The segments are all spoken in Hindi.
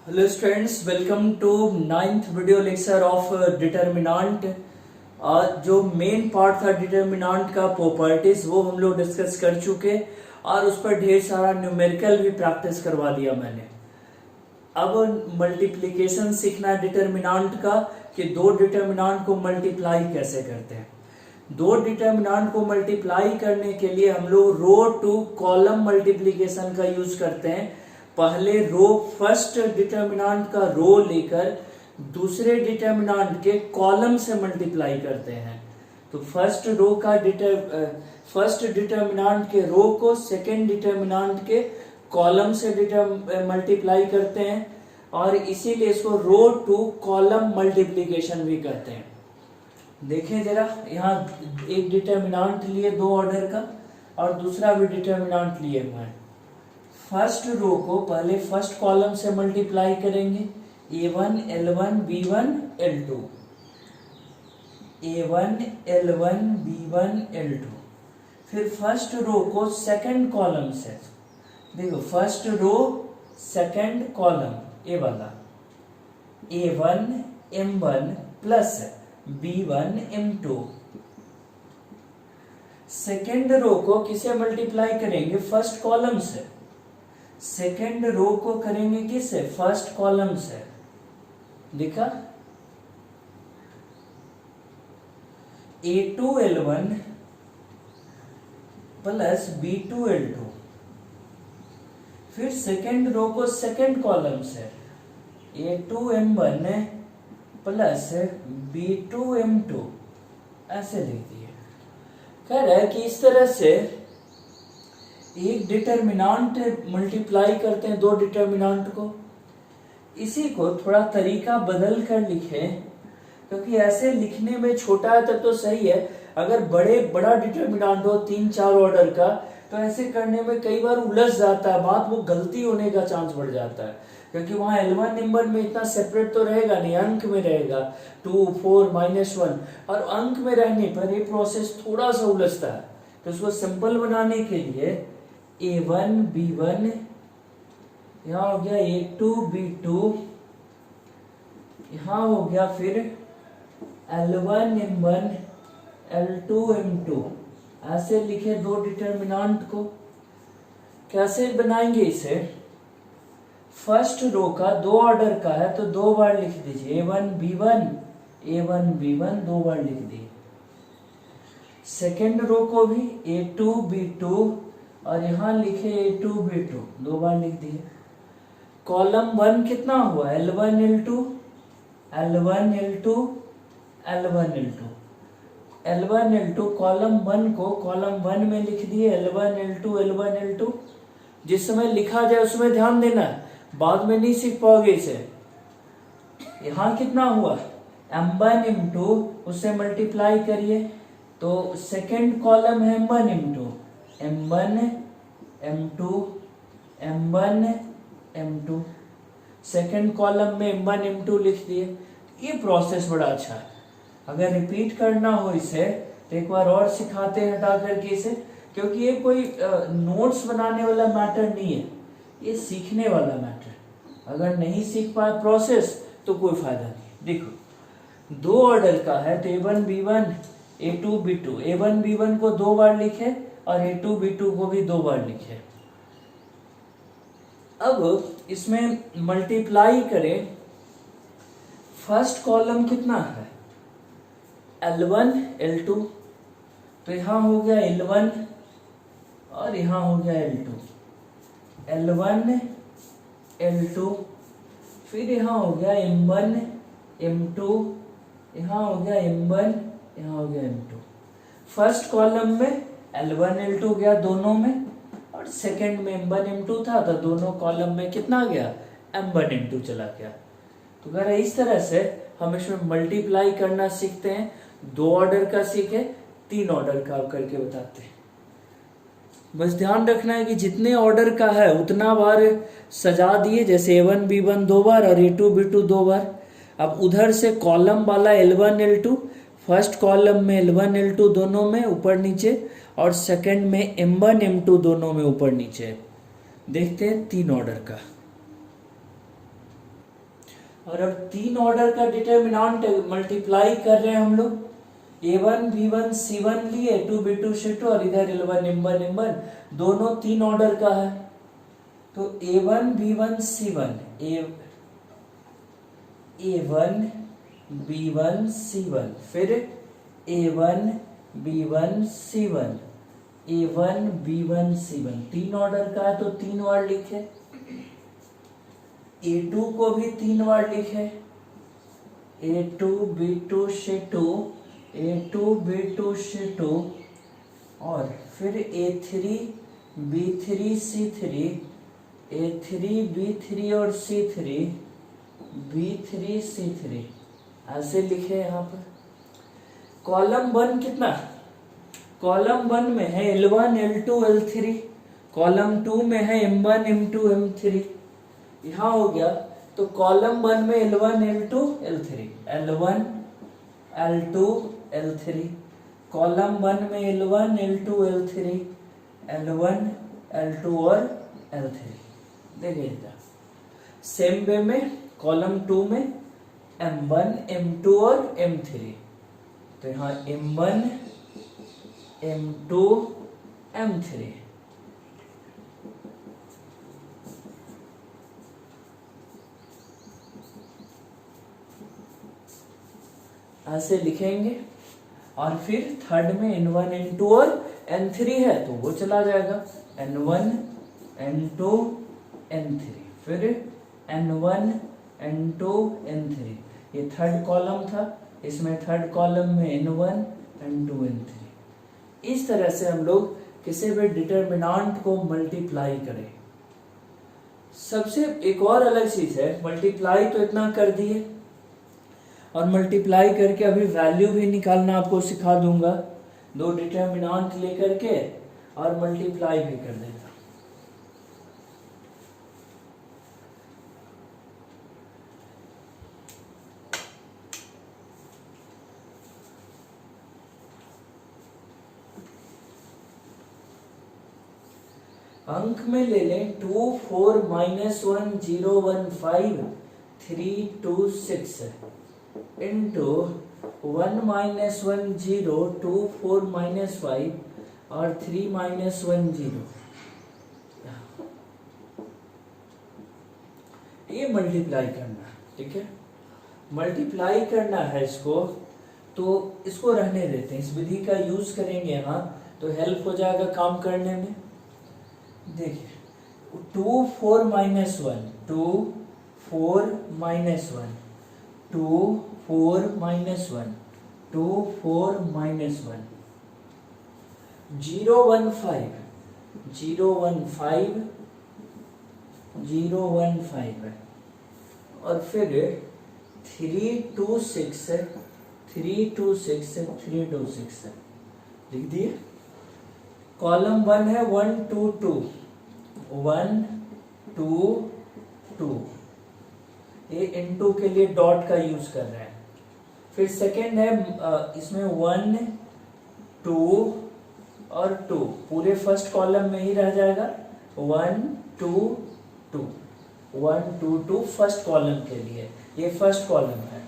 Hello students, welcome to ninth video lecture of determinant. जो मेन पार्ट था डिटर्मिनेंट का प्रॉपर्टीज वो हम लोग डिस्कस कर चुके और उस पर ढेर सारा न्यूमेरिकल भी प्रैक्टिस करवा दिया मैंने। अब मल्टीप्लिकेशन सीखना है डिटर्मिनेंट का कि दो डिटर्मिनेंट को मल्टीप्लाई कैसे करते हैं। दो डिटर्मिनेंट को मल्टीप्लाई करने के लिए हम लोग रो टू कॉलम मल्टीप्लिकेशन का यूज करते हैं। पहले रो फर्स्ट डिटर्मिनेंट का रो लेकर दूसरे डिटर्मिनेंट के कॉलम से मल्टीप्लाई करते हैं। तो फर्स्ट डिटर्मिनेंट के रो को सेकेंड डिटर्मिनेंट के कॉलम से मल्टीप्लाई करते हैं और इसीलिए इसको रो टू कॉलम मल्टीप्लिकेशन भी कहते हैं। देखें जरा, यहाँ एक डिटर्मिनेंट लिए दो ऑर्डर का और दूसरा भी डिटर्मिनेंट लिए हुए हैं। फर्स्ट रो को पहले फर्स्ट कॉलम से मल्टीप्लाई करेंगे, a1 l1 b1 l2, a1 l1 b1 l2। फिर फर्स्ट रो को सेकंड कॉलम से, देखो first row second column A वाला, a1 m1 plus b1 m2। Second row को किसे मल्टीप्लाई करेंगे? फर्स्ट कॉलम से। सेकेंड रो को करेंगे किससे? फर्स्ट कॉलम से। लिखा a2 l1 plus b2 l2। फिर सेकेंड रो को सेकेंड कॉलम से a2 m1 plus b2 m2 ऐसे लिख दिए। कह रहा है कि इस तरह से एक डिटर्मिनेंट मल्टीप्लाई करते हैं दो डिटर्मिनेंट को। इसी को थोड़ा तरीका बदल कर लिखें, क्योंकि ऐसे लिखने में छोटा है तब तो सही है। अगर बड़ा डिटर्मिनेंट हो 3-4 ऑर्डर का तो ऐसे करने में कई बार उलझ जाता है बात, वो गलती होने का चांस बढ़ जाता है। क्योंकि वहां L1 नंबर में इतना सेपरेट तो रहेगा नहीं, अंक में रहेगा 2, 4, -1, और अंक में रहने पर ये प्रोसेस थोड़ा सा उलझता है। तो उसको सिंपल बनाने के लिए a1 b1 यहाँ हो गया a2 b2, यहाँ हो गया फिर l1 m1 l2 m2। ऐसे लिखे दो डिटर्मिनेंट को। कैसे बनाएंगे इसे? फर्स्ट रो का दो ऑर्डर का है तो दो बार लिख दीजिए, a1 b1 दो बार लिख दिए। सेकेंड रो को भी a2 b2 और यहां लिखे a2 b2 दो बार लिख दिए। कॉलम 1 कितना हुआ? l1 l2 l1 l2 l1 l2 l1 l2। Column 1 को कॉलम 1 में लिख दिए l1 l2। जिस समय लिखा जाए उसमें ध्यान देना है, बाद में नहीं सीख पाओगे इसे। यहां कितना हुआ? m1 m2, उससे मल्टीप्लाई करिए तो सेकेंड कॉलम है m1 m2, m1 m2 m1 m2। Second column में m1 m2 लिख दिए। ये प्रोसेस बड़ा अच्छा है। अगर रिपीट करना हो इसे तो एक बार और सिखाते हैं हटा करके इसे, क्योंकि ये कोई नोट्स बनाने वाला मैटर नहीं है, ये सीखने वाला मैटर। अगर नहीं सीख पाए प्रोसेस तो कोई फायदा नहीं। देखो दो ऑर्डर का है तो a1 b1 a2 b2, a1 b1 को दो बार लिखे और a2 b2 को भी दो बार लिखे। अब इसमें मल्टीप्लाई करें। फर्स्ट कॉलम कितना है? L1 L2, तो यहां हो गया L1 और यहां हो गया L2, L1 L2। फिर यहां हो गया M1 M2, यहां हो गया M1, यहां हो गया M2। फर्स्ट कॉलम में L1 L2 गया दोनों में, और सेकंड में M1 M2 था तो दोनों कॉलम में कितना गया? M1 M2 चला गया। तो अगर इस तरह से हम इसमें मल्टीप्लाई करना सीखते हैं। दो ऑर्डर का सीखे, 3 ऑर्डर का करके बताते हैं। बस ध्यान रखना है कि जितने ऑर्डर का है उतना बार सजा दिए, जैसे a1 b1 दो बार और a2 b2 दो बार। अब उधर से कॉलम वाला L1 L2, फर्स्ट कॉलम में L1 L2 दोनों में ऊपर नीचे, और सेकंड में M1 M2 दोनों में ऊपर नीचे। देखते हैं 3 ऑर्डर का। और अब 3 ऑर्डर का डिटर्मिनेंट मल्टीप्लाई कर रहे हैं हम लोग। A1 B1 C1 लिए, A2 B2 C2 और इधर L1 M1 M1 दोनों 3 ऑर्डर का है। तो A1 B1 C1 A1 B1 C1 फिर A1 B1 C1 A1 B1 C1 3 order का है तो 3 बार लिखे। A2 को भी 3 बार लिखे, A2 B2 C2 A2 B2 C2 और फिर A3 B3 C3 A3 B3 और C3 B3 C3 ऐसे लिखे यहाँ पर। कॉलम 1 कितना, कॉलम 1 में है L1 L2 L3, कॉलम 2 में है M1 M2 M3, यहाँ हो गया। तो कॉलम 1 में L1 L2 L3 L1 L2 L3, column 1 में L1 L2 L3 L1 L2 और L3। देखिए सेम वे में कॉलम 2 में M1 M2 और M3, तो यहाँ M1 M2 M3। ऐसे लिखेंगे और फिर थर्ड में N1 N2 और N3 है तो वो चला जाएगा, N1 N2 N3 फिर N1 N2 N3। ये थर्ड कॉलम था, इसमें थर्ड कॉलम में N1 N2 N3। इस तरह से हम लोग किसी भी डिटर्मिनेंट को मल्टीप्लाई करें। सबसे एक और अलग चीज है, मल्टीप्लाई तो इतना कर दिए और मल्टीप्लाई करके अभी वैल्यू भी निकालना आपको सिखा दूंगा। 2 डिटर्मिनेंट लेकर के और मल्टीप्लाई भी कर देगा। अंक में ले लें 2 4 -1 0 1 5 3 2 6 इंटू 1 -1 0 2 4 -5 और 3 -1 0। ये मल्टीप्लाई करना है, ठीक है। मल्टीप्लाई करना है इसको, तो इसको रहने देते हैं, इस विधि का यूज करेंगे यहाँ तो हेल्प हो जाएगा काम करने में। देखिए 2 4 -1 2 4 -1 2 4 -1 2 4 -1 0 1 5 0 1 5 0 1 5 है और फिर 3 2 6 3 2 6 3 2 6 लिख दिए। कॉलम 1 है 1 2 2 1 2 2, ये इनटू के लिए डॉट का यूज कर रहे हैं। फिर सेकेंड है इसमें 1 2 और 2 पूरे फर्स्ट कॉलम में ही रह जाएगा। 1 2 2 1 2 2 फर्स्ट कॉलम के लिए, ये फर्स्ट कॉलम है।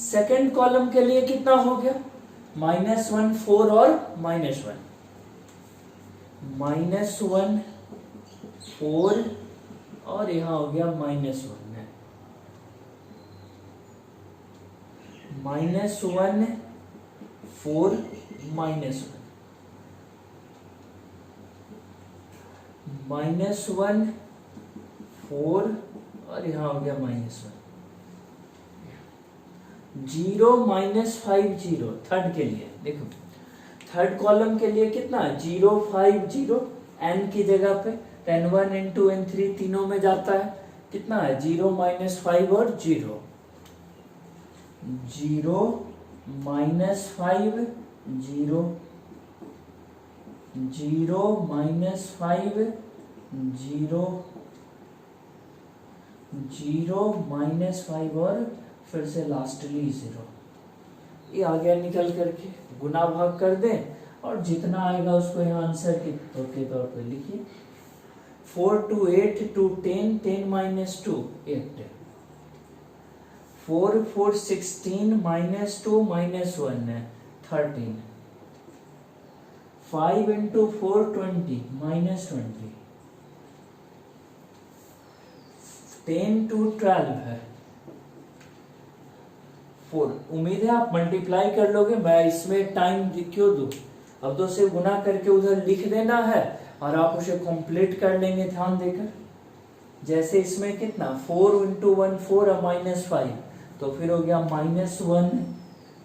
सेकेंड कॉलम के लिए कितना हो गया, -1 4 और -1 -1 4 और यहाँ हो गया -1 -1 4 -1 -1 4 और यहाँ हो गया -1 0 -5 0 थर्ड के लिए। देखो थर्ड कॉलम के लिए कितना 0 5 0 n की जगह पे N1 N2 N3 तीनों में जाता है, कितना है 0 -5 और 0 0 -5 0 0 -5 0 0 -5 और फिर से लास्टली 0। ये आ गया निकल करके, गुना भाग कर दें और जितना आएगा उसको यहाँ आंसर के तौर पे लिखिए। 4 2 8 2 10 10 -2 8 4 4 16 -2 -1 है 13। 5 into 4 20 -20। 10 to 12 है 4। उम्मीद है आप मल्टीप्लाई कर लोगे, मैं इसमें टाइम क्यों दूं, अब तो सिर्फ गुना करके उधर लिख देना है और आप उसे कंप्लीट कर लेंगे ध्यान देकर। जैसे इसमें कितना 4 into 1 4 और -5 तो फिर हो गया -1।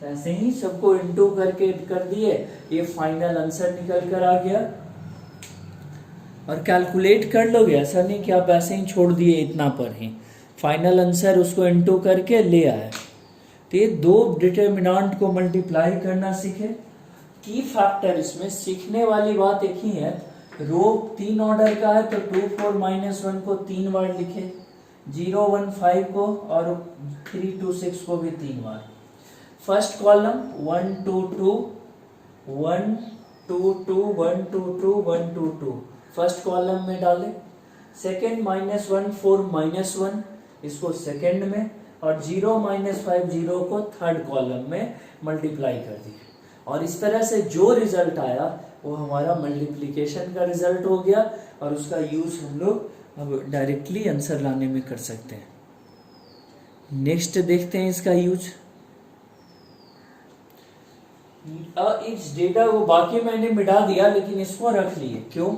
ऐसे ही सबको इंटू करके कर दिए, ये फाइनल आंसर निकल कर आ गया। और कैलकुलेट कर लोगे, ऐसा नहीं कि आप ऐसे ही छोड़ दिए इतना पर ही, फाइनल आंसर उसको इंटू करके ले आए। तो ये दो डिटर्मिनेंट को मल्टीप्लाई करना सीखे। की फैक्टर इसमें सीखने वाली बात एक ही है, रो 3 ऑर्डर का है तो 2 4 -1 को 3 बार लिखे, 0 1 5 को और 3 2 6 को भी 3 बार। फर्स्ट कॉलम 1 2 2 1 2 2 1 2 2 1 2 2 फर्स्ट कॉलम में डाले। सेकेंड -1 4 -1 इसको सेकेंड में, और 0 -5 0 को थर्ड कॉलम में मल्टीप्लाई कर दिए। और इस तरह से जो रिजल्ट आया वो हमारा मल्टीप्लिकेशन का रिजल्ट हो गया, और उसका यूज हम लोग अब डायरेक्टली आंसर लाने में कर सकते हैं। नेक्स्ट देखते हैं इसका यूज। इस डेटा को बाकी मैंने मिटा दिया, लेकिन इसको रख लिए। क्यों?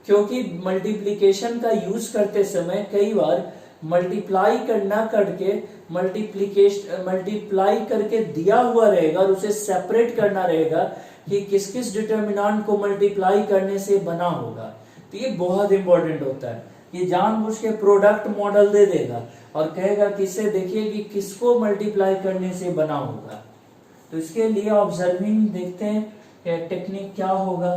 क्योंकि मल्टीप्लिकेशन का यूज करते समय कई बार मल्टीप्लाई करना करके मल्टीप्लाई करके दिया हुआ रहेगा और उसे सेपरेट करना रहेगा कि किस किस डिटर्मिनेंट को मल्टीप्लाई करने से बना होगा। तो ये बहुत इंपॉर्टेंट होता है। ये जानबूझ के प्रोडक्ट मॉडल दे देगा और कहेगा कि इससे देखिए कि किसको मल्टीप्लाई करने से बना होगा। तो इसके लिए ऑब्जर्विंग देखते हैं टेक्निक क्या होगा।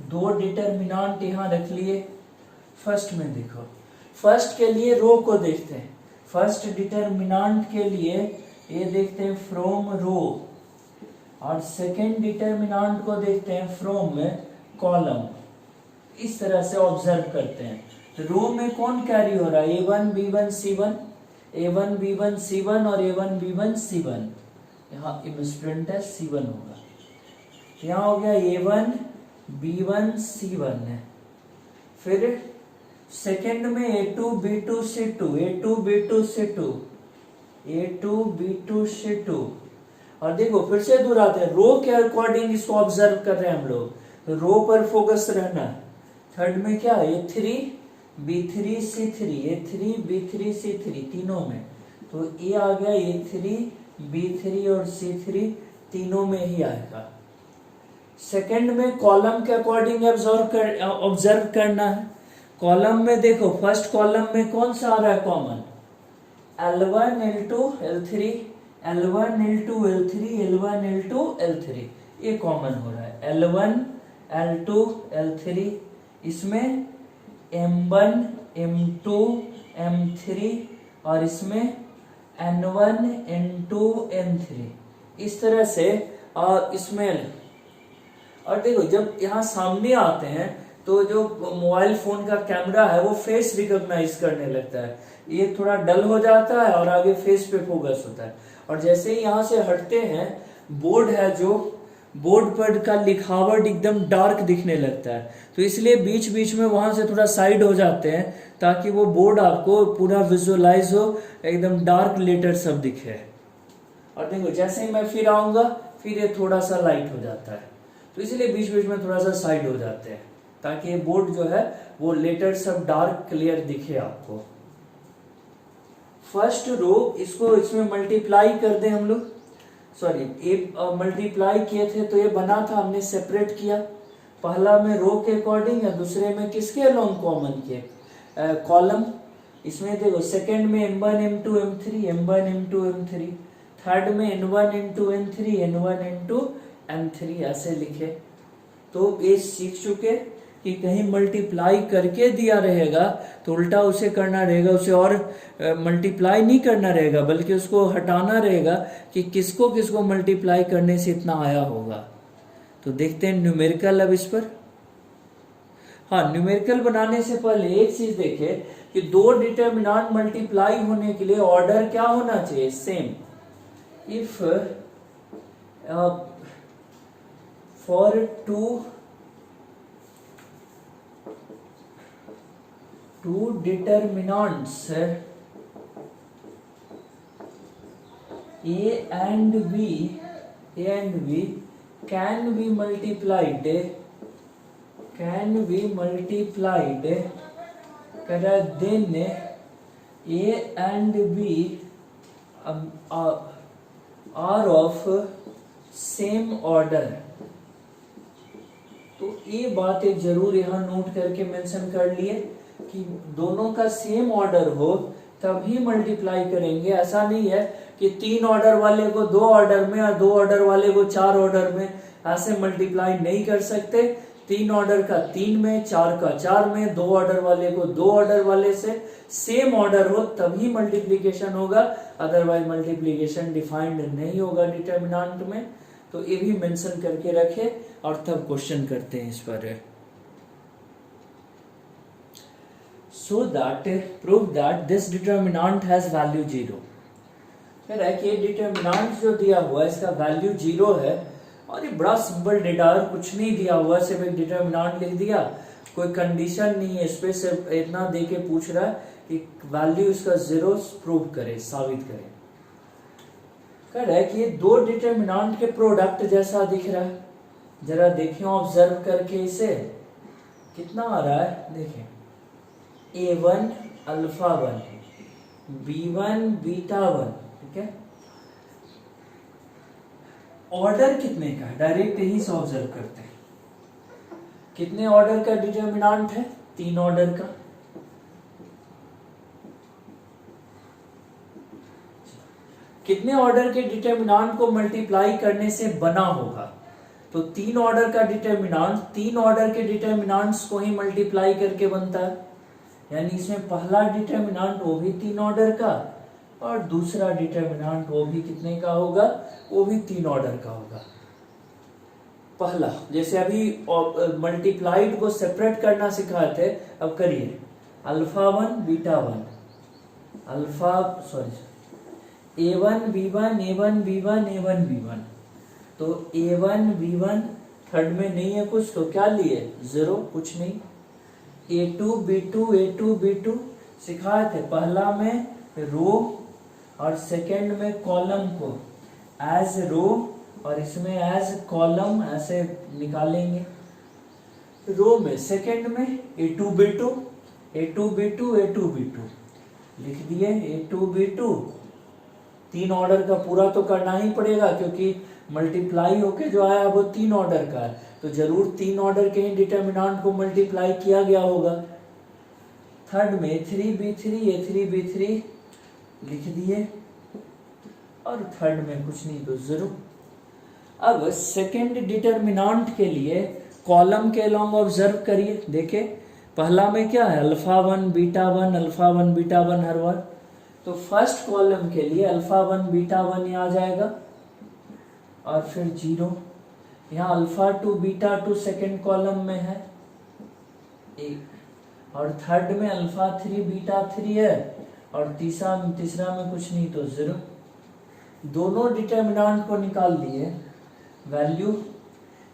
दो डिटर्मिनेंट यहां रख लिए। फर्स्ट में देखो, फर्स्ट के लिए रो को देखते हैं। फर्स्ट डिटर्मिनेंट के लिए ये देखते हैं फ्रॉम रो, और सेकेंड डिटर्मिनेंट को देखते हैं फ्रॉम कॉलम। इस तरह से ऑब्जर्व करते हैं। तो रो में कौन कैरी हो रहा है? A1 B1 C1, A1 B1 C1 और A1 B1 C1। यहाँ इम्स्प्रिंट है C1 होगा। यहाँ हो गया A1 B1 C1 है। फिर सेकेंड में A2 B2 C2, A2 B2 C2, A2 B2 C2। और देखो फिर से दोहराते हैं, रो के अकॉर्डिंग इसको ऑब्जर्व कर रहे हैं हम लोग, तो रो पर फोकस रहना है। थर्ड में क्या है? A3 B3 C3, A3 B3 C3 तीनों में, तो ये आ गया A3 B3 और C3 तीनों में ही आएगा। सेकंड में कॉलम के अकॉर्डिंग ऑब्जर्व करना है। कॉलम में देखो, फर्स्ट कॉलम में कौन सा आ रहा है common? L1 L2 L3, L1 L2 L3, L1 L2 L3, ये कॉमन हो रहा है। L1 L2 L3, इसमें M1 M2 M3, और इसमें N1 N2 N3, इस तरह से। और इसमें और देखो जब यहाँ सामने आते हैं तो जो मोबाइल फोन का कैमरा है वो फेस रिकॉग्नाइज करने लगता है, ये थोड़ा डल हो जाता है और आगे फेस पे फोकस होता है। और जैसे ही यहाँ से हटते हैं, बोर्ड है जो, बोर्ड पर का लिखावट एकदम डार्क दिखने लगता है, तो इसलिए बीच बीच में वहां से थोड़ा साइड हो जाते हैं ताकि वो बोर्ड आपको पूरा विजुअलाइज हो, एकदम डार्क लेटर सब दिखे। और देखो जैसे ही मैं फिर आऊंगा फिर ये थोड़ा सा लाइट हो जाता है, तो इसलिए बीच बीच में थोड़ा सा साइड हो जाते हैं ताकि ये बोर्ड जो है वो लेटर सब डार्क क्लियर दिखे आपको। फर्स्ट रो इसको इसमें मल्टीप्लाई कर दे हम लोग, सॉरी ये मल्टीप्लाई किए थे तो ये बना था, हमने सेपरेट किया। पहला में रो के अकॉर्डिंग है, दूसरे में किसके अलोंग कॉमन किए? कॉलम। इसमें देखो सेकंड में M1 M2 M3, M1 M2 M3, third में N1 N2 N3, N1 N2 N3 ऐसे लिखे। तो ये सीख चुके कि कहीं मल्टीप्लाई करके दिया रहेगा तो उल्टा उसे करना रहेगा, उसे और मल्टीप्लाई नहीं करना रहेगा बल्कि उसको हटाना रहेगा कि किसको किसको मल्टीप्लाई करने से इतना आया होगा। तो देखते हैं न्यूमेरिकल अब इस पर। हाँ, न्यूमेरिकल बनाने से पहले एक चीज देखे कि दो डिटर्मिनांट मल्टीप्लाई होने के लिए ऑर्डर क्या होना चाहिए, same. If for two determinants A and B can be multiplied, then A and B are of same order. तो ये बात एक जरूर यहाँ नोट करके मेंशन कर लिए कि दोनों का सेम ऑर्डर हो तभी मल्टीप्लाई करेंगे. ऐसा नहीं है कि 3 ऑर्डर वाले को 2 ऑर्डर में और 2 ऑर्डर वाले को 4 ऑर्डर में, ऐसे मल्टीप्लाई नहीं कर सकते. 3 ऑर्डर का 3 में, 4 का 4 में, 2 ऑर्डर वाले को 2 ऑर्डर वाले से सेम ऑर्डर हो तभी मल्टीप्लीकेशन होगा, अदरवाइज मल्टीप्लीकेशन डिफाइंड नहीं होगा डिटर्मिनेंट में. तो ये भी मेंशन करके रखे और तब क्वेश्चन करते हैं इस पर. So that prove that this determinant has value 0. कह रहा है कि ये डिटर्मिनेंट जो दिया हुआ है इसका वैल्यू 0 है और ये बड़ा सिंपल डेटा है, कुछ नहीं दिया हुआ, सिर्फ एक डिटर्मिनेंट लिख दिया, कोई कंडीशन नहीं है इस पे, सिर्फ इतना दे के पूछ रहा है कि वैल्यू इसका 0 प्रूव करे, साबित करे. कह रहा है कि ये दो डिटर्मिनेंट के प्रोडक्ट जैसा दिख रहा है. जरा देखिए ऑब्जर्व करके इसे, कितना आ रहा है देखें, A1 अल्फा 1, B1 बीटा 1, ठीक है. ऑर्डर कितने का है, डायरेक्ट यही से ऑब्जर्व करते हैं. कितने ऑर्डर का डिटर्मिनेंट है, 3 ऑर्डर का. कितने ऑर्डर के डिटर्मिनेंट को मल्टीप्लाई करने से बना होगा, तो 3 ऑर्डर का डिटर्मिनेंट 3 ऑर्डर के डिटर्मिनेंट्स को ही मल्टीप्लाई करके बनता है. यानी इसमें पहला डिटर्मिनेंट वो भी 3 ऑर्डर का और दूसरा डिटर्मिनेंट वो भी कितने का होगा, वो भी 3 ऑर्डर का होगा. पहला जैसे अभी मल्टीप्लाइड को सेपरेट करना सिखाए थे, अब करिए alpha 1 beta 1, alpha A1 B1 A1 B1 A1 B1. तो A1 B1 थर्ड में नहीं है कुछ, तो क्या लिए 0, कुछ नहीं. A2 B2 सिखाए थे, पहला में रो और सेकंड में कॉलम को एज रो और इसमें एज कॉलम ऐसे निकालेंगे. रो में सेकंड में A2 B2 लिख दिए. A2 B2 3 ऑर्डर का पूरा तो करना ही पड़ेगा क्योंकि मल्टीप्लाई होके जो आया वो 3 ऑर्डर का है, तो जरूर 3 ऑर्डर के ही डिटर्मिनेंट को मल्टीप्लाई किया गया होगा. थर्ड में A3 B3 लिख दिए और थर्ड में कुछ नहीं तो 0. अब सेकेंड डिटर्मिनेंट के लिए कॉलम के अलोंग ऑब्जर्व करिए, देखे पहला में क्या है अल्फा 1 बीटा 1 अल्फा 1 बीटा 1 हर बार. तो फर्स्ट कॉलम के लिए अल्फा 1 बीटा 1 आ जाएगा और फिर 0. यहाँ अल्फा 2 बीटा 2 सेकेंड कॉलम में है और थर्ड में अल्फा 3 बीटा 3 है और तीसरा में कुछ नहीं तो 0. दोनों डिटर्मिनेंट को निकाल लिए वैल्यू,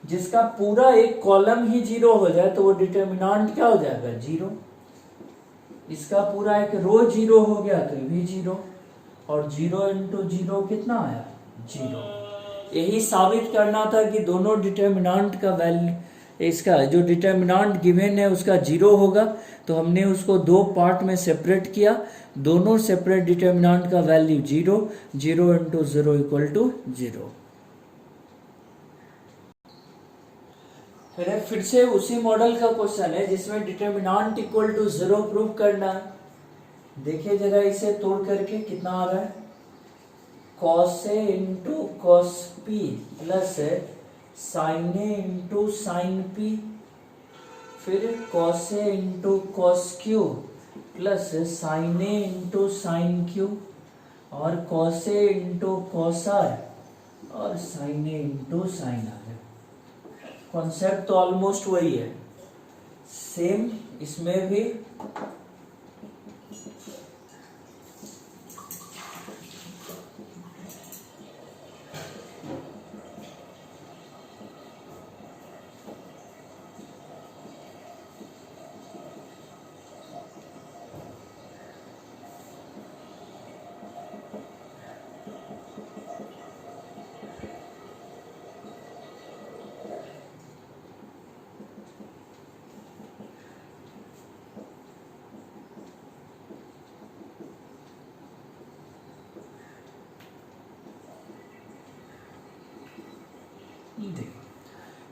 जिसका पूरा एक कॉलम ही 0 हो जाए तो वो डिटर्मिनेंट क्या हो जाएगा 0. इसका पूरा एक रो 0 हो गया तो ये भी 0 और 0 इंटू 0 कितना आया 0. यही साबित करना था कि दोनों डिटर्मिनेंट का वैल्यू, इसका जो डिटर्मिनेंट गिवन है उसका 0 होगा, तो हमने उसको 2 पार्ट में सेपरेट किया. दोनों सेपरेट डिटर्मिनेंट का वैल्यू 0 इंटू 0 इक्वल टू 0. फिर से उसी मॉडल का क्वेश्चन है जिसमें डिटर्मिनेंट इक्वल टू 0 प्रूव करना है. देखिए जरा इसे तोड़ करके कितना आ रहा है, cos A into cos P plus sin A into sin P, फिर cos A into cos Q plus sin A into sin Q और cos A into cos R और sin A into sin R. Concept तो ऑलमोस्ट वही है. सेम इसमें भी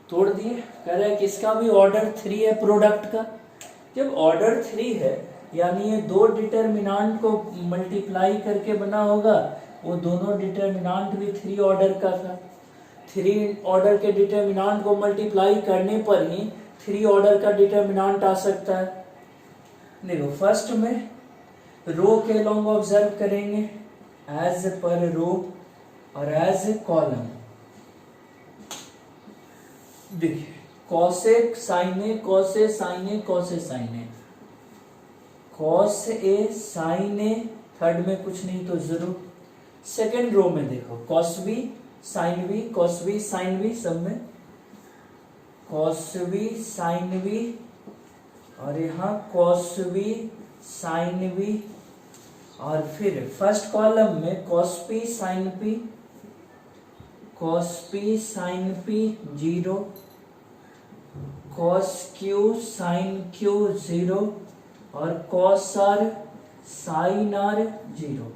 तोड़ दिए। कह रहा है कि इसका भी ऑर्डर 3 है प्रोडक्ट का। जब ऑर्डर 3 है यानी ये दो डिटर्मिनांट को मल्टीप्लाई करके बना होगा, वो दोनों डिटर्मिनांट भी 3 ऑर्डर का था। 3 ऑर्डर के डिटर्मिनांट को मल्टीप्लाई करने पर ही 3 ऑर्डर का डिटर्मिनांट आ सकता है। देखो फर्स्ट में रो के लॉन्ग ऑब्जर्व करेंगे एज पर रो और एज कॉलम। देखिए cosec sine A, cos A sine A, cos A sine A, cos A sine A, third में कुछ नहीं तो जीरो। सेकेंड रो में देखो cos B sine B, cos B sine B, सब में कॉस बी साइन बी, और यहाँ कॉस बी साइन बी, और फिर फर्स्ट कॉलम में cos P sine P, cos P sine P zero, cos Q sine Q zero, और cos R sine R zero.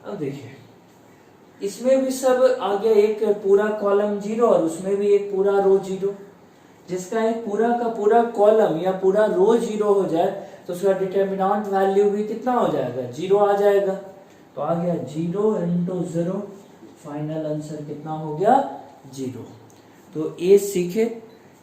अब देखिए इसमें भी सब आ गया, एक पूरा कॉलम जीरो और उसमें भी एक पूरा रो जीरो। जिसका एक पूरा का पूरा कॉलम या पूरा रो जीरो हो जाए तो उसका डिटर्मिनेंट वैल्यू भी कितना हो जाएगा, जीरो आ जाएगा। तो आ गया zero into zero, final answer कितना हो गया, जीरो। तो ये सीखे,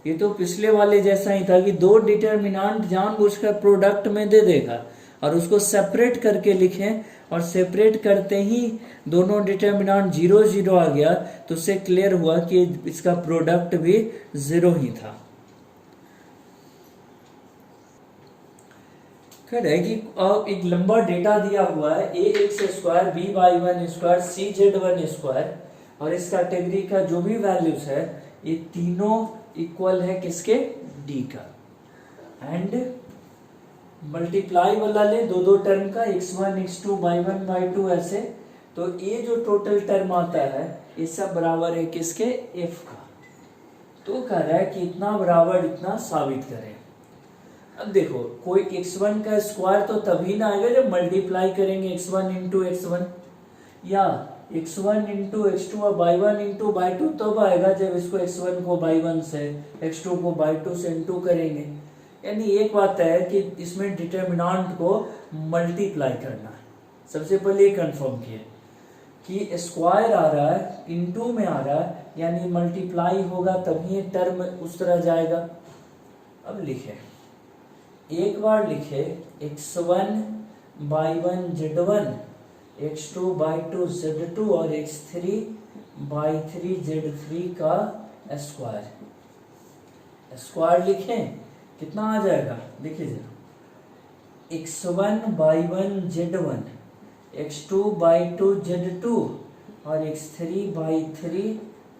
ये तो पिछले वाले जैसा ही था कि दो डिटर्मिनेंट जानबूझकर प्रोडक्ट में दे देगा और उसको सेपरेट करके लिखें, और सेपरेट करते ही दोनों डिटर्मिनेंट जीरो जीरो आ गया तो उससे क्लियर हुआ कि इसका प्रोडक्ट भी जीरो ही था। कह रहे कि एक लंबा डेटा दिया हुआ है A X square B Y one square C Z one square, और इस कैटेगरी का जो भी वैल्यूज है ये तीनों इक्वल है किसके, डी का। एंड मल्टीप्लाई वाला ले दो दो टर्म का, x1 x2 y1 y2 ऐसे, तो ये जो टोटल टर्म आता है ये सब बराबर है किसके, f का। तो कह रहा है कि इतना बराबर इतना साबित करें। अब देखो कोई x1 का स्क्वायर तो तभी ना आएगा जब मल्टीप्लाई करेंगे x1 इंटू x1, या x1 इंटू x2 और y1 इंटू y2 तब आएगा जब इसको x1 को y1 से x2 को y2 से इंटू करेंगे। यानी एक बात है कि इसमें डिटर्मिनेंट को मल्टीप्लाई करना है। सबसे पहले ये कंफर्म किए कि स्क्वायर आ रहा है इनटू में आ रहा है, यानी मल्टीप्लाई होगा तभी ये टर्म उस तरह जाएगा। अब लिखे, एक बार लिखे x1 y1 z1, x2 y2 z2 और x3 y3 z3 का स्क्वायर। स्क्वायर लिखें कितना आ जाएगा, देखिए जरा, x1 y1 z1, x2 y2 z2 और x3 y3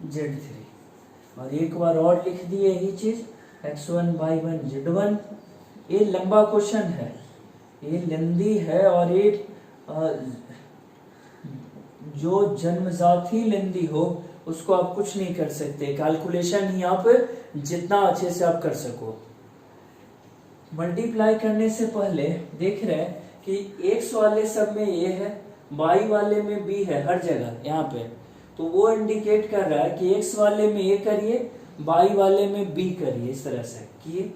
z3। और एक बार और लिख दिए यही चीज, x1 y1 z1। ये लंबा क्वेश्चन है, ये लेंदी है, और ये जो जन्मजाती लेंदी हो उसको आप कुछ नहीं कर सकते, कैलकुलेशन ही आप जितना अच्छे से आप कर सको। मल्टीप्लाई करने से पहले देख रहे हैं कि x वाले सब में ये है, y वाले में b है हर जगह यहाँ पे, तो वो इंडिकेट कर रहा है कि x वाले में a करिए, y वाले में b करिए। इस तरह से किए,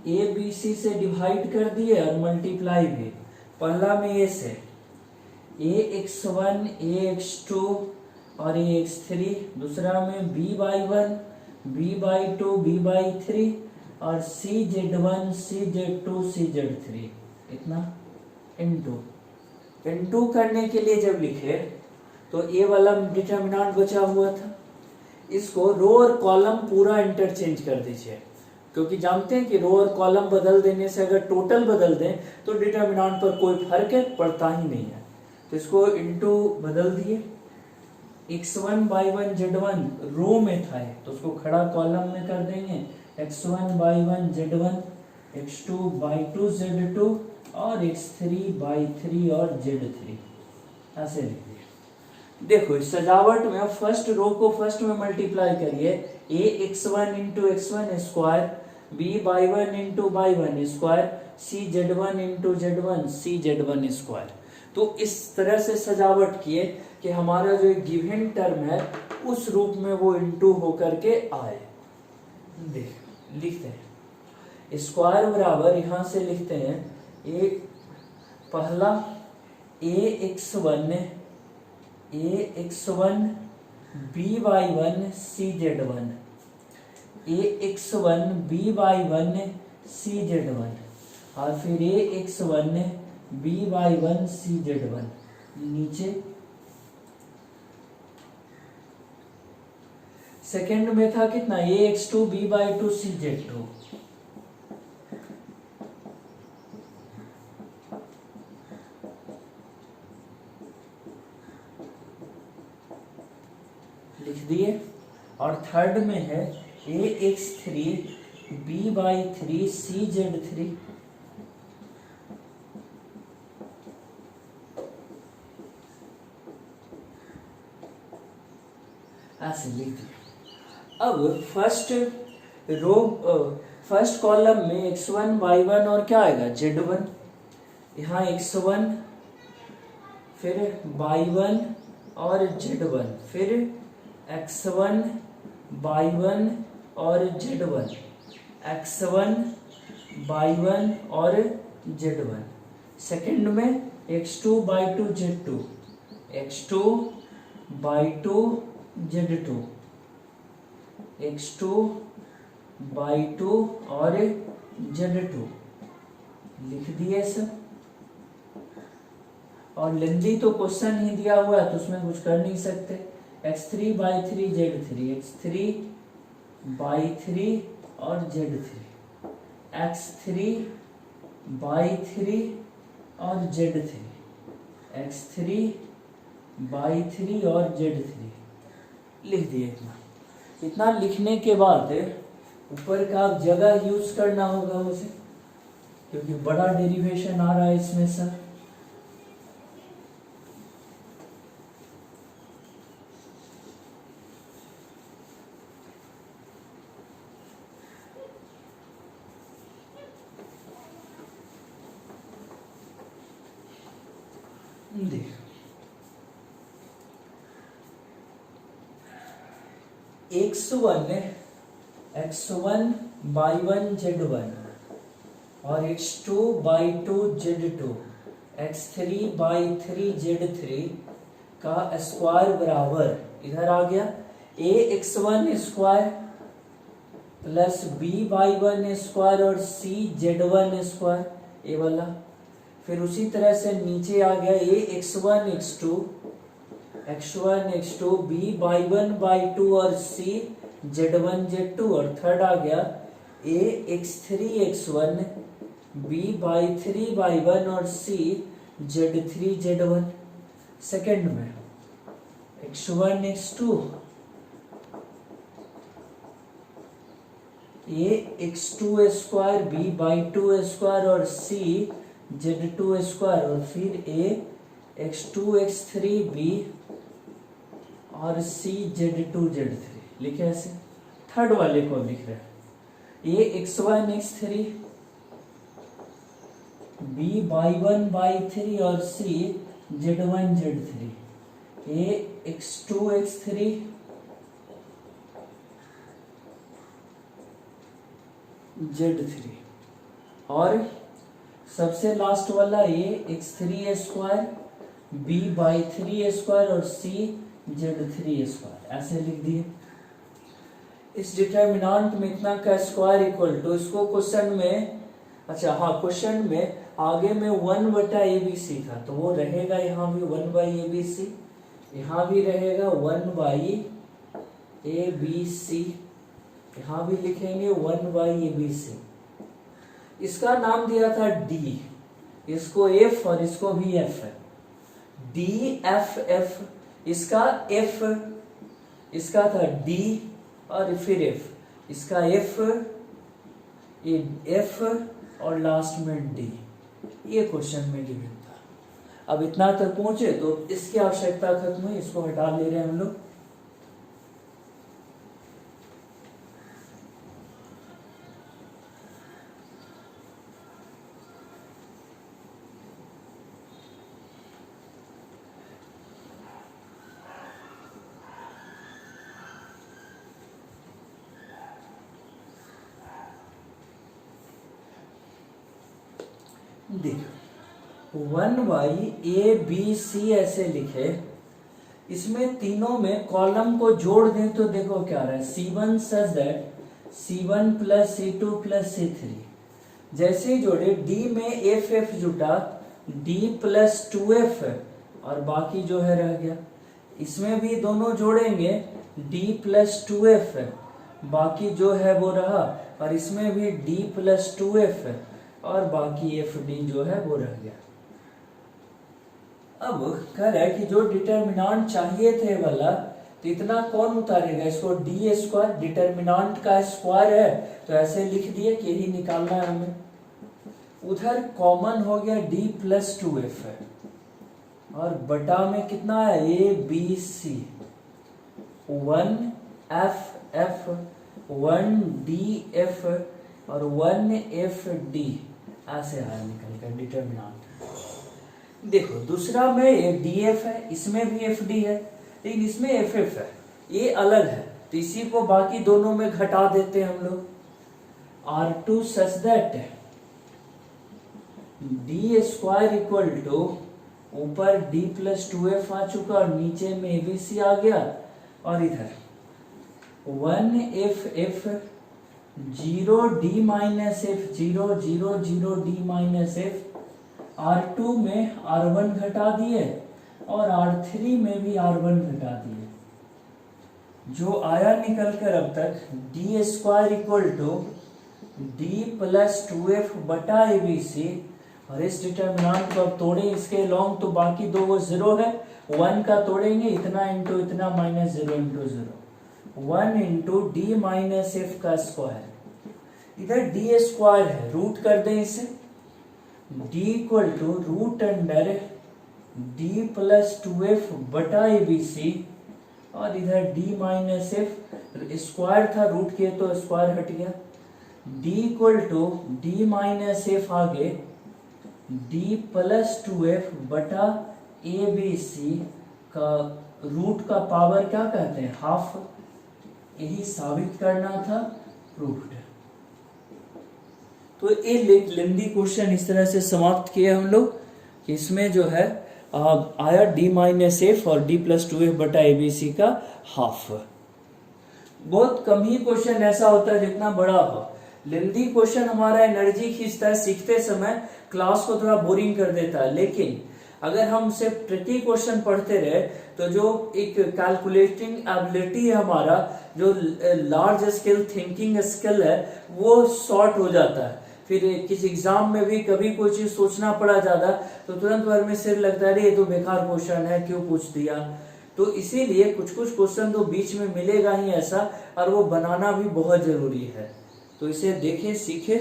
a b c से डिवाइड कर दिए और मल्टीप्लाई भी, पहला में a से a x1 a x2 और a x3, दूसरा में b y1 b y2 b y3 और सी z1 सी z2 सी z3, इतना इंटू करने के लिए जब लिखे तो ए वाला डिटर्मिनेंट बचा हुआ था, इसको रो और कॉलम पूरा इंटरचेंज कर दीजिए। क्योंकि जानते हैं कि रो और कॉलम बदल देने से अगर टोटल बदल दें तो डिटर्मिनेंट पर कोई फर्क पड़ता ही नहीं है। तो इसको इनटू बदल दिए, x1 y1 z1 रो में था तो उसको खड़ा कॉलम में कर देंगे, x1 y1 z1 x2 y2 z2 और x3 y3 और z3 ऐसे लिख दिए। देखो इस सजावट में फर्स्ट रो को फर्स्ट में मल्टीप्लाई करिए, a x1 into x1 square, b y1 into y1 square, c z1 into z1 c z1 square. तो इस तरह से सजावट किए कि हमारा जो गिवन टर्म है उस रूप में वो इंटू होकर के आए। देख लिखते हैं स्क्वायर बराबर, यहां से लिखते हैं एक पहला ax1 by1 cz1, ax1 by1 cz1 और फिर ax1 by1 cz1 नीचे। सेकंड में था कितना ax2 by2 cz2, लिख दिए। और थर्ड में है ax3 b/3 cz3, ऐसे लिख दिए। अब फर्स्ट कॉलम में x1 y1 और क्या आएगा z1, यहाँ x1 फिर y1 और z1, फिर x1 y1 और z1, x1 y1 और z1। सेकंड में x2 by2 z2, x2 by2 z2, x2 by2 और z2 लिख दिए सब। और लेंदी तो क्वेश्चन ही दिया हुआ है तो उसमें कुछ कर नहीं सकते। x3 by3 z3, x3 by3 और z3, x3 by3 और z3, x3 by3 और z3 लिख दिए। इतना लिखने के बाद ऊपर का आप जगह यूज करना होगा उसे, क्योंकि बड़ा डेरिवेशन आ रहा है इसमें सर। देख x1 by1 z1 और x2 by2 z2, x3 by3 z3 का स्क्वायर बराबर इधर आ गया ax1 square plus b by1 square और c z1 स्क्वायर, ये वाला। फिर उसी तरह से नीचे आ गया ax1 x2 b by1 by2 और c z1 z2, और थर्ड आ गया ax3 x1 b by3 by1 और c z3 z1। सेकंड में x1 x2 ax2 square b by2 square और c z2 स्क्वायर, और फिर ax2 x3 b और c z2 z3 लिखे ऐसे। थर्ड वाले को लिख रहे हैं ax1 x3 b by1 by3 और c z1 z3, ax2 x3 z3, और सबसे लास्ट वाला x3 square b by3 square और c z3 स्क्वायर, ऐसे लिख दिए। इस डिटर्मिनेंट में इतना का स्क्वायर इक्वल टू, इसको क्वेश्चन में, अच्छा हाँ क्वेश्चन में आगे में 1/abc था तो वो रहेगा यहाँ भी 1/abc, यहाँ भी रहेगा 1/abc, यहाँ भी लिखेंगे 1/ABC। इसका नाम दिया था D, इसको F और इसको भी F है। DFF, इसका F, इसका था D और फिर F, इसका F, ये F और लास्ट में D। ये क्वेश्चन में गिवन था। अब इतना तक पहुंचे तो इसकी आवश्यकता खत्म हुई, इसको हटा ले रहे हैं हम लोग। देखो 1/ABC ऐसे लिखे, इसमें तीनों में कॉलम को जोड़ दें तो देखो क्या रहा है, C1 such that C1 plus C2 plus C3। जैसे ही जोड़े D में FF जुटा, D प्लस 2F और बाकी जो है रह गया। इसमें भी दोनों जोड़ेंगे D प्लस 2F, बाकी जो है वो रहा, और इसमें भी D प्लस 2F और बाकी FD जो है वो रह गया। अब कह रहा है कि जो डिटर्मिनांट चाहिए थे वाला, तो इतना कौन उतारेगा, इसको D स्क्वायर, डिटर्मिनांट का स्क्वायर है तो ऐसे लिख दिए कि यही निकालना है हमें। उधर कॉमन हो गया D प्लस 2F है, और बटा में कितना है ABC, 1FF 1DF और 1FD, ऐसे आया निकल कर डिटर्मिनांट। देखो दूसरा में ये DF है, इसमें भी FD है, लेकिन इसमें FF है, ये अलग है, तो इसी को बाकी दोनों में घटा देते हैं हम लोग। R2 such that D square equal to, ऊपर D प्लस 2F आ चुका और नीचे में ABC आ गया, और इधर 1FF 0D minus F 0 0 0 D minus F। R2 में R1 घटा दिए और R3 में भी R1 घटा दिए, जो आया निकल कर अब तक D square equal to D plus 2F बटा ABC। और इस डिटर्मिनेंट को अब तोड़ें इसके लॉन्ग, तो बाकी दो वो जीरो है, 1 का तोड़ेंगे इतना इंटू इतना minus 0 into 0, 1 into D minus F का स्क्वायर। इधर D स्क्वायर है, रूट कर दें इसे, D equal to root under D plus 2F बटा ABC, और इधर D माइनस F स्क्वायर था, रूट किए तो स्क्वायर हट गया। D equal to D minus F आगे D प्लस 2F बटा ABC का रूट का पावर क्या कहते हैं, हाफ। यही साबित करना था, प्रूव्ड। तो ये लेंदी क्वेश्चन इस तरह से समाप्त किए हम लोग कि इसमें जो है आया D माइनस F और D प्लस 2F बटा ABC का हाफ। बहुत कम ही क्वेश्चन ऐसा होता है जितना बड़ा हो। लेंदी क्वेश्चन हमारा एनर्जी खींचता है, सीखते समय क्लास को थोड़ा बोरिंग कर देता है, लेकिन अगर हम सिर्फ ट्रिकी क्वेश्चन पढ़ते रहे तो जो एक कैलकुलेटिंग एबिलिटी है हमारा, जो लार्ज स्केल थिंकिंग स्किल है, वो शॉर्ट हो जाता है। फिर किसी एग्जाम में भी कभी कोई चीज सोचना पड़ा ज्यादा तो तुरंत भर में सिर लगता है, ये तो बेकार क्वेश्चन है, क्यों पूछ दिया। तो इसीलिए कुछ कुछ क्वेश्चन तो बीच में मिलेगा ही ऐसा, और वो बनाना भी बहुत जरूरी है। तो इसे देखें, सीखें।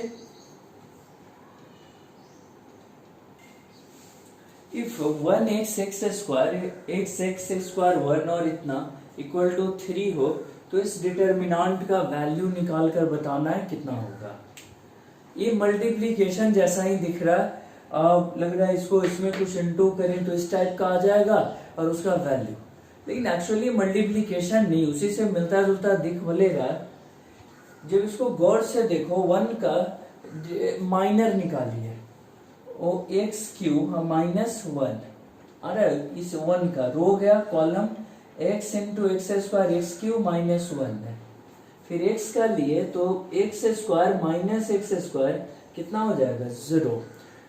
If 1x square x square 1 और इतना इक्वल टू 3 हो, तो इस डिटर्मिनेंट का वैल्यू निकाल कर बताना है कितना होगा। ये मल्टीप्लीकेशन जैसा ही दिख रहा है, लग रहा है इसको इसमें कुछ इनटू करें तो इस टाइप का आ जाएगा और उसका वैल्यू, लेकिन एक्चुअली मल्टीप्लीकेशन नहीं, उसी से मिलता जुलता दिख मिलेगा। जब इसको गौर से देखो, 1 का माइनर निकालिए, ओ एक्स क्यूब माइनस 1, अरे इस 1 का रो गया column, x into x square x cube minus 1 है। फिर x का लिए तो x square minus x square कितना हो जाएगा, 0।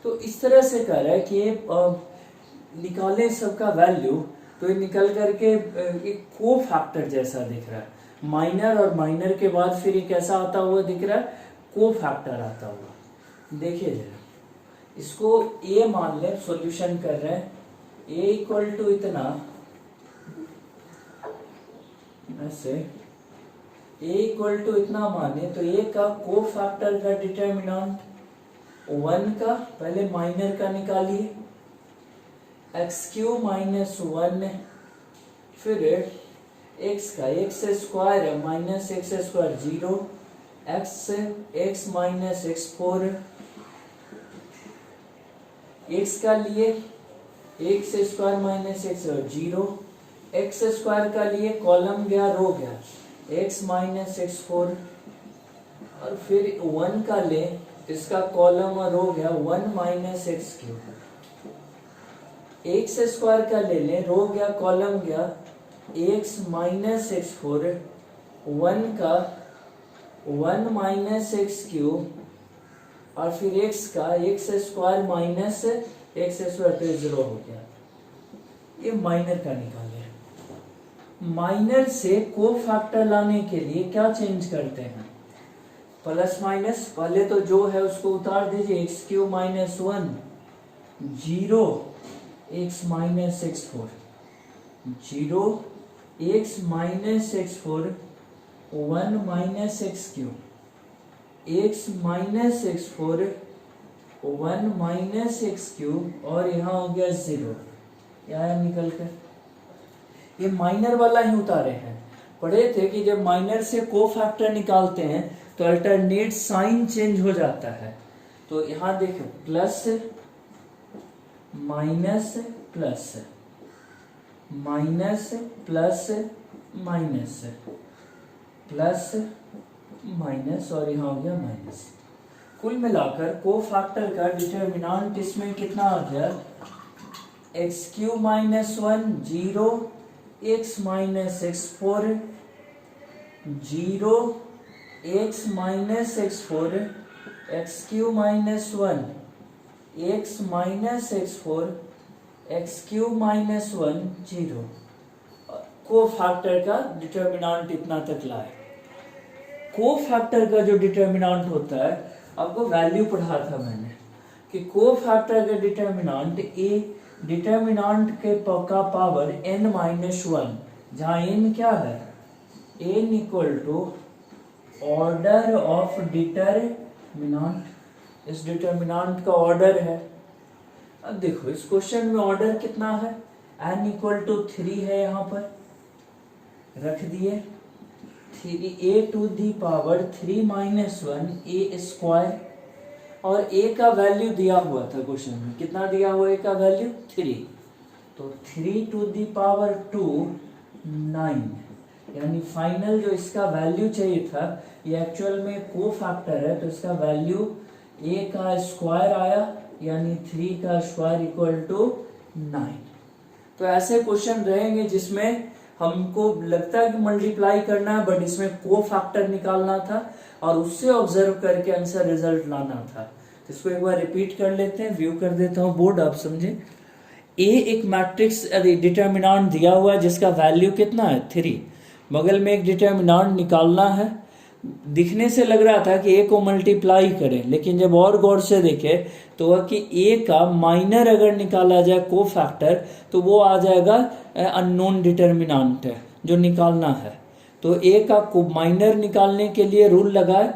तो इस तरह से कह रहा है कि निकालें सबका वैल्यू, तो ये निकल करके एक को फैक्टर जैसा दिख रहा है। माइनर और माइनर के बाद फिर ये कैसा आता हुआ दिख रहा है, को फैक्टर आता हुआ। देखिए जरा, इसको a मान ले, सॉल्यूशन कर रहे हैं, a इक्वल टू इतना, ऐसे a इक्वल टू इतना माने तो a का को फैक्टर का डिटर्मिनेंट 1 का, पहले माइनर का निकालिए, एक्स क्यू माइनस 1, फिर एक्स का, एक्स स्क्वायर है minus x square 0, x minus x 4, x का लिए x square minus x 0, x square का लिए कॉलम गया रो गया एक्स माइनस एक्स 4, और फिर 1 का ले, इसका कॉलम और रो गया 1 minus x cube, x square का ले लें, रो गया कॉलम गया एक्स माइनस एक्स 4, 1 का 1 माइनस एक्स क्यूब, और फिर एक्स का x square minus x square तो 0 हो गया। ये माइनर का निकाले। माइनर से को फैक्टर लाने के लिए क्या चेंज करते हैं, प्लस माइनस, पहले तो जो है उसको उतार दीजिए, x Q minus 1 0 x minus x 4, 0 x minus x 4 1 minus x Q, x minus x 4 1 minus x cube, और यहाँ हो गया 0, यहाँ निकल कर। ये माइनर वाला ही उतारे हैं। पढ़े थे कि जब माइनर से को फैक्टर निकालते हैं तो अल्टरनेट साइन चेंज हो जाता है। तो यहाँ देखो plus minus plus minus plus minus plus minus, और यहाँ हो गया माइनस। कुल मिलाकर को फैक्टर का डिटर्मिनेंट इसमें कितना आ गया, x Q minus 1 0 x minus x 4 0 x minus x 4 x Q minus 1 x minus x 4 x Q minus 1 0। को फैक्टर का डिटर्मिनेंट इतना तक लाए। को फैक्टर का जो डिटर्मिनेंट होता है, आपको वैल्यू पढ़ा था मैंने कि को फैक्टर का डिटर्मिनेंट ए, डिटर्मिनेंट के का पावर n माइनस 1, जहाँ n क्या है, n equal to order of determinant, इस डिटर्मिनेंट का ऑर्डर है। अब देखो इस क्वेश्चन में ऑर्डर कितना है, n इक्वल टू 3 है, यहाँ पर रख दिए 3a to the power 3 minus 1 a square, और a का वैल्यू दिया हुआ था क्वेश्चन में, कितना दिया हुआ a का वैल्यू 3, तो 3 टू दी पावर 2 9, यानी फाइनल जो इसका वैल्यू चाहिए था, ये एक्चुअल में को फैक्टर है, तो इसका वैल्यू a का स्क्वायर आया, यानी 3 का स्क्वायर इक्वल टू 9। तो ऐसे क्वेश्चन रहेंगे जिसमें हमको लगता है कि मल्टीप्लाई करना है, बट इसमें को फैक्टर निकालना था और उससे ऑब्जर्व करके आंसर रिजल्ट लाना था। तो इसको एक बार रिपीट कर लेते हैं, व्यू कर देता हूँ बोर्ड, आप समझे। ए एक मैट्रिक्स डिटर्मिनेंट दिया हुआ है जिसका वैल्यू कितना है 3, बगल में एक डिटर्मिनेंट निकालना है। दिखने से लग रहा था कि ए को मल्टीप्लाई करें, लेकिन जब और गौर से देखें तो वह कि ए का माइनर अगर निकाला जाए को फैक्टर, तो वो आ जाएगा अननोन डिटर्मिनेंट है जो निकालना है। तो ए का को माइनर निकालने के लिए रूल लगाए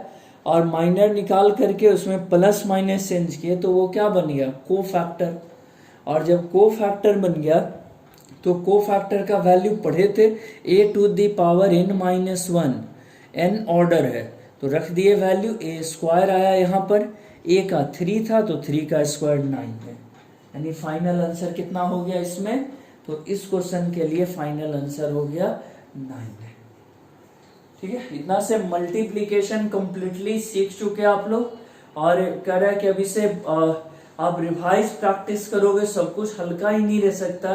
और माइनर निकाल करके उसमें प्लस माइनस चेंज किए, तो वो क्या बन गया, को फैक्टर। और जब को फैक्टर बन गया तो को फैक्टर का वैल्यू पढ़े थे A to the power n minus 1, n order है, तो रख दिए वैल्यू, ए स्क्वायर आया यहाँ पर, ए का 3 था तो 3 का स्क्वायर 9 है, यानी फाइनल आंसर कितना हो गया इसमें, तो इस क्वेश्चन के लिए फाइनल आंसर हो गया 9 है। ठीक है, इतना से मल्टीप्लीकेशन कंप्लीटली सीख चुके आप लोग, और कह रहा है कि अभी से आप रिवाइज प्रैक्टिस करोगे, सब कुछ हल्का ही नहीं रह सकता,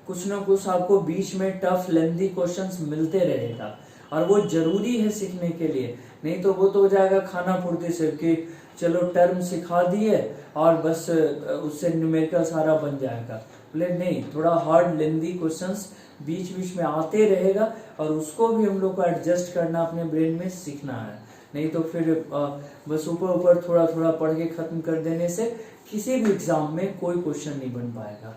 कुछ ना कुछ आपको बीच में टफ लेंथी क्वेश्चंस मिलते रहेगा, और वो जरूरी है सीखने के लिए, नहीं तो वो तो हो जाएगा खाना पूर्ति सिर्फ कि चलो टर्म सिखा दिए और बस उससे न्यूमेरिकल सारा बन जाएगा। बोले नहीं, थोड़ा हार्ड लेंदी क्वेश्चंस बीच बीच में आते रहेगा और उसको भी हम लोग को एडजस्ट करना, अपने ब्रेन में सीखना है। नहीं तो फिर बस ऊपर ऊपर थोड़ा थोड़ा पढ़ के खत्म कर देने से किसी भी एग्जाम में कोई क्वेश्चन नहीं बन पाएगा।